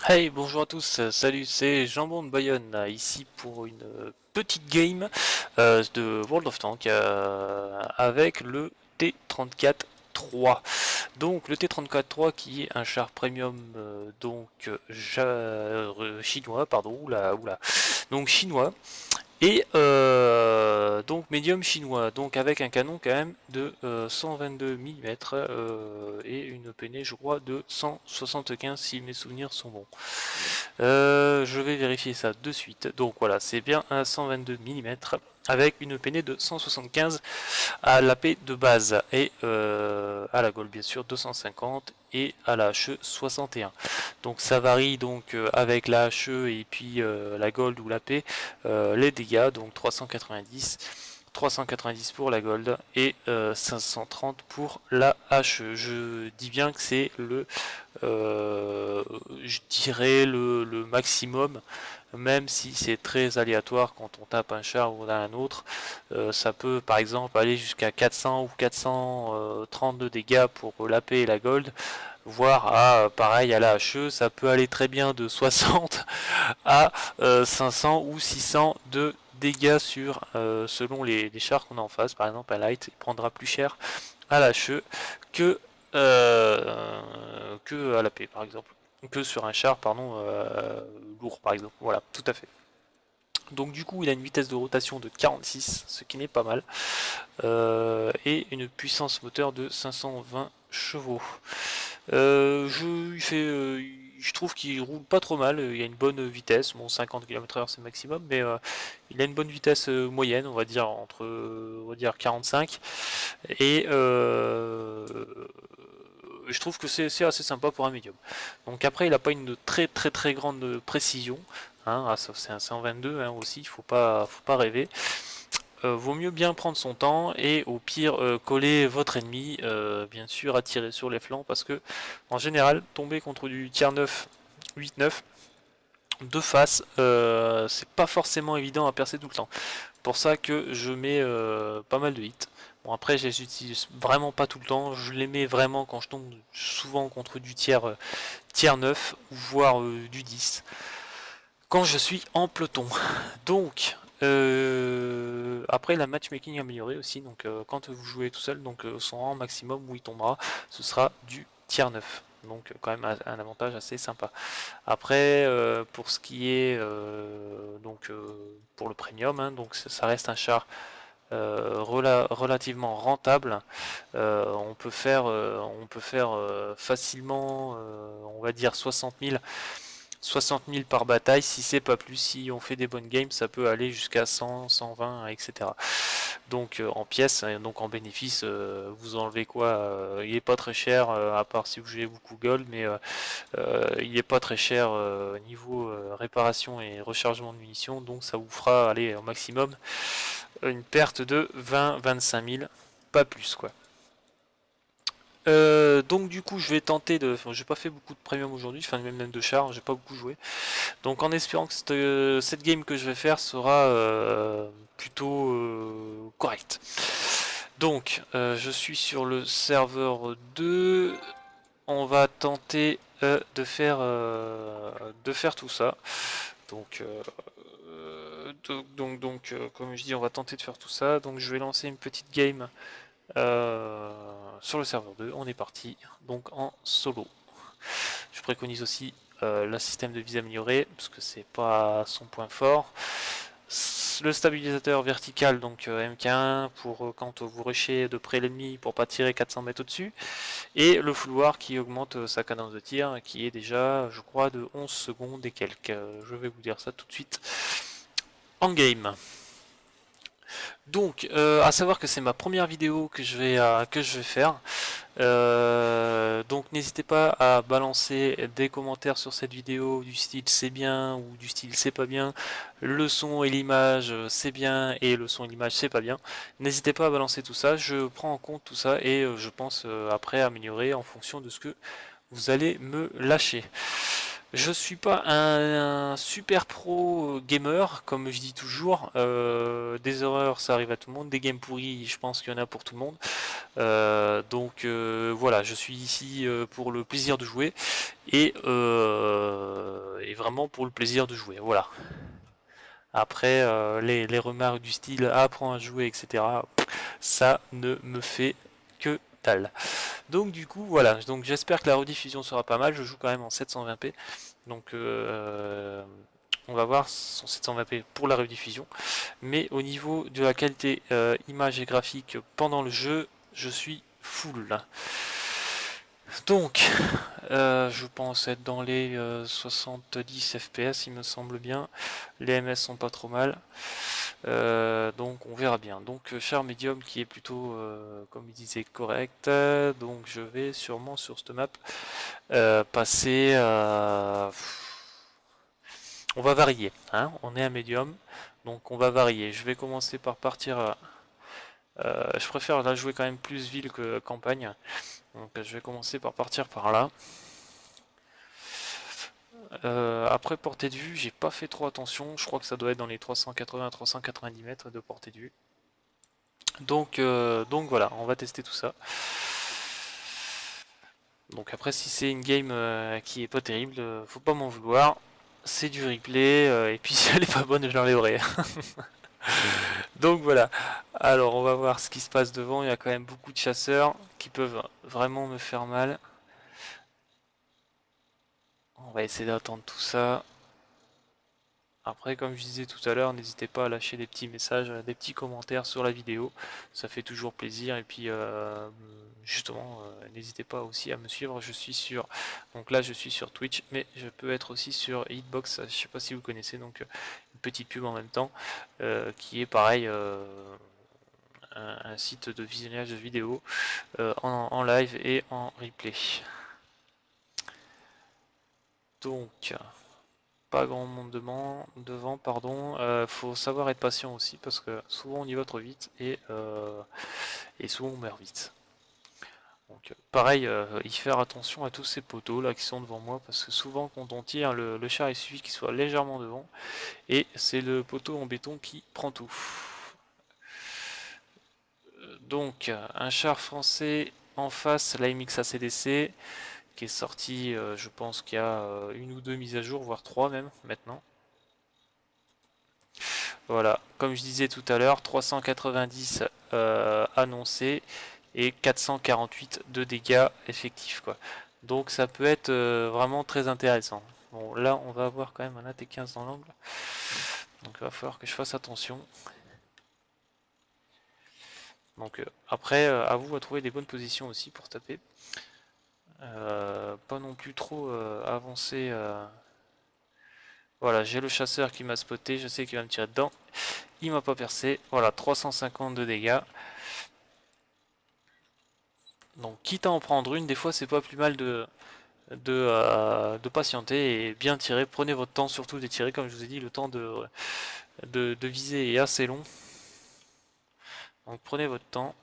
Hey, bonjour à tous, salut, c'est Jambon de Bayonne, là, ici pour une petite game de World of Tanks avec le T-34-3. Donc le T-34-3 qui est un char premium chinois, pardon, oula, donc chinois, et donc médium chinois, donc avec un canon quand même de 122 mm et une peinée je crois de 175 si mes souvenirs sont bons. Je vais vérifier ça de suite. Donc voilà, c'est bien un 122 mm avec une peinée de 175 à l'AP de base et à la Gold bien sûr 250 et à la HE 61. Donc ça varie donc avec la HE et puis la Gold ou l'AP les dégâts donc 390 pour la Gold et 530 pour la HE. Je dis bien que c'est je dirais le maximum, même si c'est très aléatoire quand on tape un char ou un autre. Ça peut par exemple aller jusqu'à 400 ou 430 de dégâts pour l'AP et la Gold, voire à pareil à la HE, ça peut aller très bien de 60 à 500 ou 600 de dégâts sur selon les chars qu'on a en face. Par exemple, un light il prendra plus cher à la HE que que à la paix par exemple, que sur un char pardon lourd par exemple. Voilà, tout à fait. Donc du coup, il a une vitesse de rotation de 46, ce qui n'est pas mal, et une puissance moteur de 520 chevaux. Je trouve qu'il roule pas trop mal, il a une bonne vitesse, bon 50 km/h c'est le maximum, mais il a une bonne vitesse moyenne, on va dire entre on va dire 45, et je trouve que c'est assez sympa pour un médium. Donc après, il n'a pas une très grande précision. Hein, c'est un 122 hein, aussi, faut pas rêver. Vaut mieux bien prendre son temps et au pire coller votre ennemi, bien sûr, à tirer sur les flancs parce que en général, tomber contre du tiers 9, 8-9 de face, c'est pas forcément évident à percer tout le temps. Pour ça que je mets pas mal de hits. Bon après je les utilise vraiment pas tout le temps, je les mets vraiment quand je tombe souvent contre du tiers 9 voire du 10 quand je suis en peloton. Donc après la matchmaking améliorée aussi, donc quand vous jouez tout seul, donc son rang maximum où il tombera, ce sera du tiers 9. Donc quand même un avantage assez sympa. Après, pour ce qui est pour le premium, hein, donc ça reste un char relativement rentable. On peut faire facilement, on va dire 60 000 par bataille, si c'est pas plus. Si on fait des bonnes games, ça peut aller jusqu'à 100, 120, etc. Donc en pièces, donc en bénéfice, vous enlevez quoi il est pas très cher, à part si vous jouez beaucoup gold, mais il est pas très cher niveau réparation et rechargement de munitions, donc ça vous fera aller au maximum une perte de 20-25 000, pas plus quoi. Donc du coup je vais tenter de. Enfin, j'ai pas fait beaucoup de premium aujourd'hui, enfin même de char, j'ai pas beaucoup joué. Donc en espérant que cette game que je vais faire sera plutôt correcte. Donc je suis sur le serveur 2. On va tenter de faire tout ça. Donc, comme je dis, on va tenter de faire tout ça. Donc, je vais lancer une petite game sur le serveur 2. On est parti. Donc, en solo. Je préconise aussi le système de visée amélioré parce que c'est pas son point fort. Le stabilisateur vertical, donc MK1 pour quand vous rushez de près l'ennemi pour pas tirer 400 mètres au-dessus. Et le fouloir qui augmente sa cadence de tir, qui est déjà, je crois, de 11 secondes et quelques. Je vais vous dire ça tout de suite en game. Donc, à savoir que c'est ma première vidéo que je vais faire. Donc, n'hésitez pas à balancer des commentaires sur cette vidéo du style c'est bien ou du style c'est pas bien. Le son et l'image c'est bien et le son et l'image c'est pas bien. N'hésitez pas à balancer tout ça. Je prends en compte tout ça et je pense après améliorer en fonction de ce que vous allez me lâcher. Je suis pas un super pro gamer, comme je dis toujours. Des erreurs, ça arrive à tout le monde. Des games pourris, je pense qu'il y en a pour tout le monde. Voilà, je suis ici pour le plaisir de jouer et mais vraiment pour le plaisir de jouer, voilà. Après, les remarques du style apprends à jouer, etc., ça ne me fait que dalle. Donc du coup, voilà, donc j'espère que la rediffusion sera pas mal, je joue quand même en 720p, donc on va voir son 720p pour la rediffusion, mais au niveau de la qualité image et graphique pendant le jeu, je suis full. Donc, je pense être dans les 70 fps, il me semble bien. Les ms sont pas trop mal. Donc on verra bien. Donc char médium qui est plutôt, comme il disait, correct. Donc je vais sûrement sur cette map passer. On va varier. Hein, on est un médium, donc on va varier. Je vais commencer par partir. Je préfère la jouer quand même plus ville que campagne. Donc je vais commencer par partir par là. Après portée de vue, j'ai pas fait trop attention. Je crois que ça doit être dans les 380-390 mètres de portée de vue. Donc voilà, on va tester tout ça. Donc après, si c'est une game qui est pas terrible, faut pas m'en vouloir. C'est du replay, et puis si elle est pas bonne, je l'enlèverai. Donc voilà. Alors on va voir ce qui se passe devant. Il y a quand même beaucoup de chasseurs qui peuvent vraiment me faire mal. On va essayer d'attendre tout ça. Après, comme je disais tout à l'heure, n'hésitez pas à lâcher des petits messages, des petits commentaires sur la vidéo. Ça fait toujours plaisir. Et puis, justement, n'hésitez pas aussi à me suivre. Je suis sur, donc là, je suis sur Twitch, mais je peux être aussi sur Hitbox. Je ne sais pas si vous connaissez, donc une petite pub en même temps, qui est pareil. Un site de visionnage de vidéos en live et en replay. Donc, pas grand monde devant, pardon. Faut savoir être patient aussi parce que souvent on y va trop vite et souvent on meurt vite. Donc pareil, y faire attention à tous ces poteaux là qui sont devant moi parce que souvent quand on tire, le char il suffit qu'il soit légèrement devant et c'est le poteau en béton qui prend tout. Donc un char français en face, la MX ACDC qui est sorti, je pense qu'il y a une ou deux mises à jour, voire trois même maintenant. Voilà, comme je disais tout à l'heure, 390 annoncés et 448 de dégâts effectifs, quoi. Donc ça peut être vraiment très intéressant. Bon, là on va avoir quand même un AT15 dans l'angle, donc il va falloir que je fasse attention. Donc après, à vous à trouver des bonnes positions aussi pour taper. Pas non plus trop avancé. Voilà, j'ai le chasseur qui m'a spoté, je sais qu'il va me tirer dedans. Il m'a pas percé. Voilà, 350 de dégâts. Donc quitte à en prendre une, des fois c'est pas plus mal de patienter et bien tirer. Prenez votre temps surtout de tirer, comme je vous ai dit, le temps de viser est assez long. Donc prenez votre temps.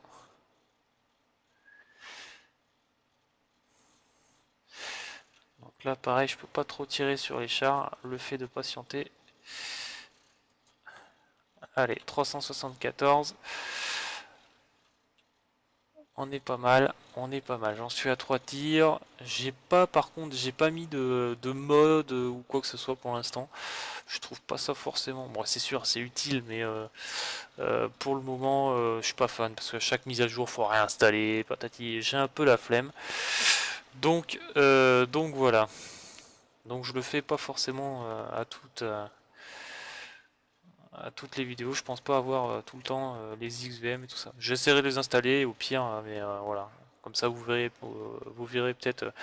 Donc là pareil, je peux pas trop tirer sur les chars, le fait de patienter. Allez, 374. On est pas mal, on est pas mal. J'en suis à 3 tirs. J'ai pas, par contre, j'ai pas mis de mode ou quoi que ce soit pour l'instant. Je trouve pas ça forcément. Bon, c'est sûr, c'est utile, mais pour le moment, je suis pas fan parce que chaque mise à jour, faut réinstaller, patati. J'ai un peu la flemme. Donc voilà. Donc je le fais pas forcément à toutes les vidéos. Je pense pas avoir tout le temps les XVM et tout ça. J'essaierai de les installer au pire, mais voilà. Comme ça, vous verrez peut-être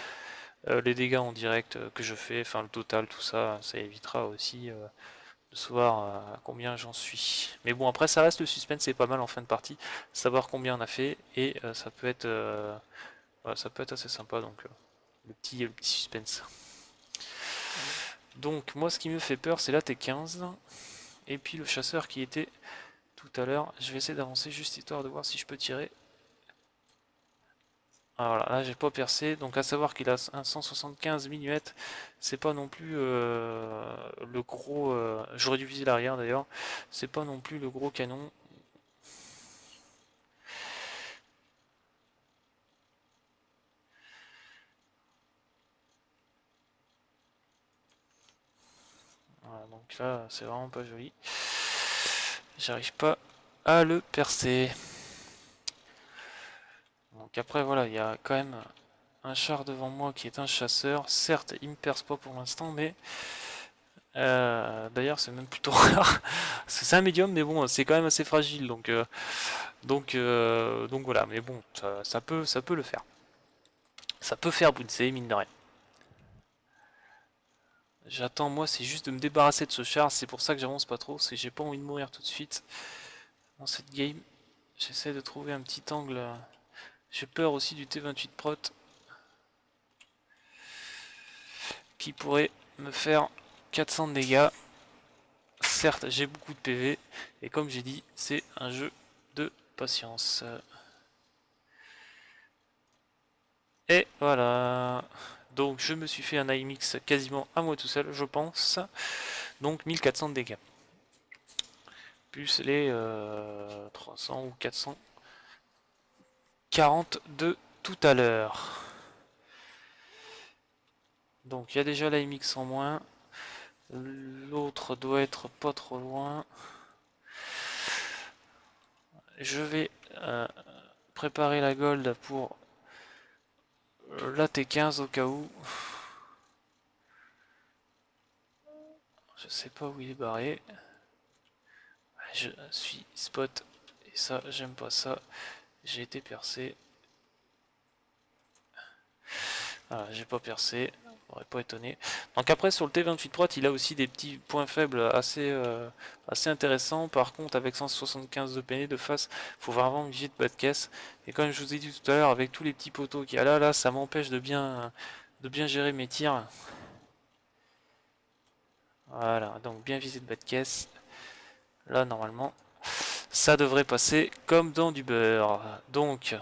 les dégâts en direct que je fais, enfin le total, tout ça. Ça évitera aussi de savoir à combien j'en suis. Mais bon, après, ça reste le suspense, c'est pas mal en fin de partie. Savoir combien on a fait et voilà, ça peut être assez sympa. Donc le petit suspense. Donc moi, ce qui me fait peur, c'est la T15. Et puis le chasseur qui était tout à l'heure. Je vais essayer d'avancer juste histoire de voir si je peux tirer. Alors là j'ai pas percé, donc à savoir qu'il a un 175 mm, c'est pas non plus le gros. J'aurais dû viser l'arrière d'ailleurs, c'est pas non plus le gros canon. Voilà, donc là, c'est vraiment pas joli. J'arrive pas à le percer. Donc après, voilà, il y a quand même un char devant moi qui est un chasseur. Certes, il me perce pas pour l'instant, mais d'ailleurs, c'est même plutôt rare. Parce que c'est un médium, mais bon, c'est quand même assez fragile. Donc voilà, mais bon, ça peut le faire. Ça peut faire bouncer, mine de rien. J'attends, moi, c'est juste de me débarrasser de ce char. C'est pour ça que j'avance pas trop. C'est que j'ai pas envie de mourir tout de suite dans cette game. J'essaie de trouver un petit angle. J'ai peur aussi du T28 Prot qui pourrait me faire 400 de dégâts. Certes, j'ai beaucoup de PV. Et comme j'ai dit, c'est un jeu de patience. Et voilà. Donc je me suis fait un AMX quasiment à moi tout seul, je pense. Donc 1400 de dégâts. Plus les 300 ou 440 de tout à l'heure. Donc il y a déjà l'AMX en moins. L'autre doit être pas trop loin. Je vais préparer la gold pour la T15 au cas où. Je sais pas où il est barré. Je suis spot. Et ça, j'aime pas ça. J'ai été percé. Voilà, j'ai pas percé. J'aurais pas étonné. Donc après sur le T28 Pro, il a aussi des petits points faibles assez intéressants. Par contre, avec 175 de PN de face, faut vraiment viser de bas de caisse. Et comme je vous ai dit tout à l'heure, avec tous les petits poteaux qu'il y a là, ça m'empêche de bien gérer mes tirs. Voilà, donc bien viser de bas de caisse. Là, normalement, ça devrait passer comme dans du beurre. Donc,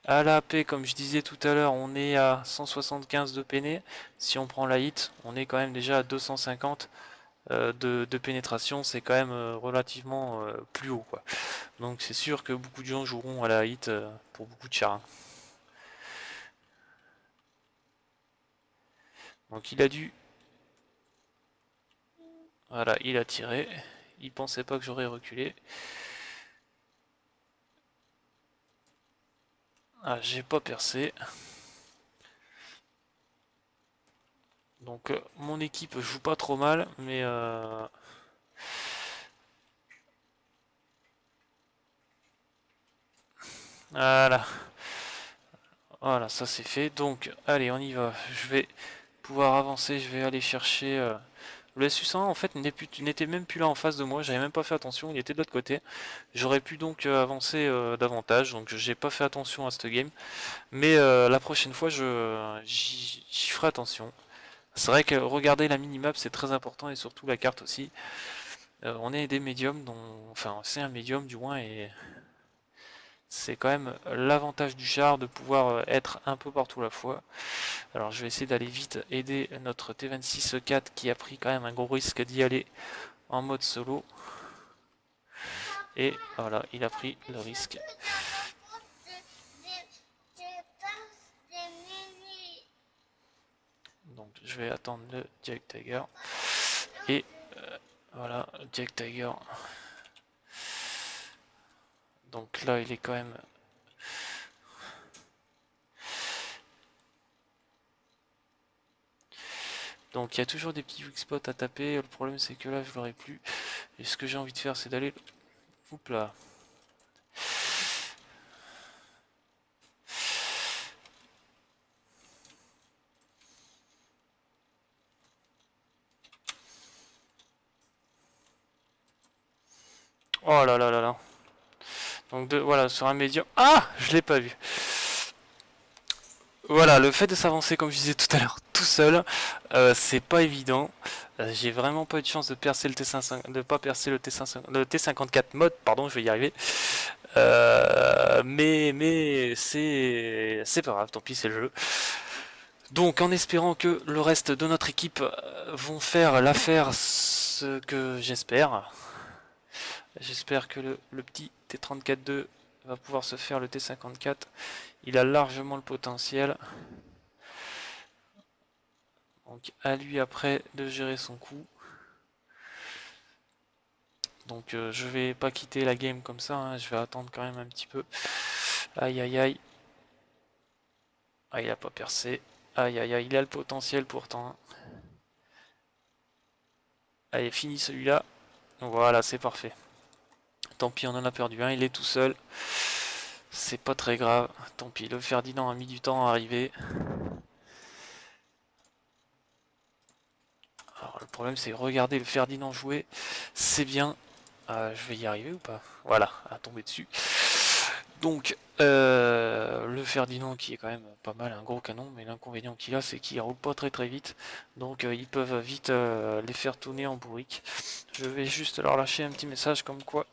à la AP, comme je disais tout à l'heure, on est à 175 de PN. Si on prend la hit, on est quand même déjà à 250 de pénétration. C'est quand même relativement plus haut, quoi. Donc c'est sûr que beaucoup de gens joueront à la hit pour beaucoup de chars. Donc il a dû... Voilà, il a tiré. Il pensait pas que j'aurais reculé. Ah, j'ai pas percé. Donc mon équipe joue pas trop mal, mais voilà. Voilà, ça c'est fait. Donc allez, on y va. Je vais pouvoir avancer. Je vais aller chercher. Le SU100 en fait n'était même plus là en face de moi. J'avais même pas fait attention. Il était de l'autre côté. J'aurais pu donc avancer davantage. Donc j'ai pas fait attention à cette game. Mais la prochaine fois, j'y ferai attention. C'est vrai que regarder la minimap c'est très important et surtout la carte aussi. On est des médiums, enfin c'est un médium du moins et c'est quand même l'avantage du char de pouvoir être un peu partout à la fois. Alors je vais essayer d'aller vite aider notre T26-4 qui a pris quand même un gros risque d'y aller en mode solo. Et voilà, il a pris le risque. Donc je vais attendre le Jack Tiger. Et voilà, Jack Tiger. Donc là, il est quand même... Donc il y a toujours des petits weak spots à taper. Le problème c'est que là, je l'aurais plus. Et ce que j'ai envie de faire, c'est d'aller... Oups là. Oh là là là là. Donc voilà, sur un médium... Ah, je l'ai pas vu. Voilà, le fait de s'avancer, comme je disais tout à l'heure, tout seul, c'est pas évident. J'ai vraiment pas eu de chance de percer le T5, de pas percer le T54 mode, pardon, je vais y arriver. Mais c'est pas grave, tant pis, c'est le jeu. Donc, en espérant que le reste de notre équipe vont faire l'affaire, ce que j'espère. J'espère que le petit T34-2 va pouvoir se faire le T54. Il a largement le potentiel. Donc à lui après de gérer son coup. Donc je vais pas quitter la game comme ça, hein, je vais attendre quand même un petit peu. Aïe aïe aïe. Ah, il a pas percé. Aïe aïe aïe, il a le potentiel pourtant. Allez, fini celui-là. Voilà, c'est parfait. Tant pis, on en a perdu un, il est tout seul. C'est pas très grave. Tant pis, le Ferdinand a mis du temps à arriver. Alors, le problème, c'est regarder le Ferdinand jouer. C'est bien. Je vais y arriver ou pas? Voilà, à tomber dessus. Donc, le Ferdinand qui est quand même pas mal, un gros canon, mais l'inconvénient qu'il a, c'est qu'il roule pas très très vite. Donc, ils peuvent vite les faire tourner en bourrique. Je vais juste leur lâcher un petit message comme quoi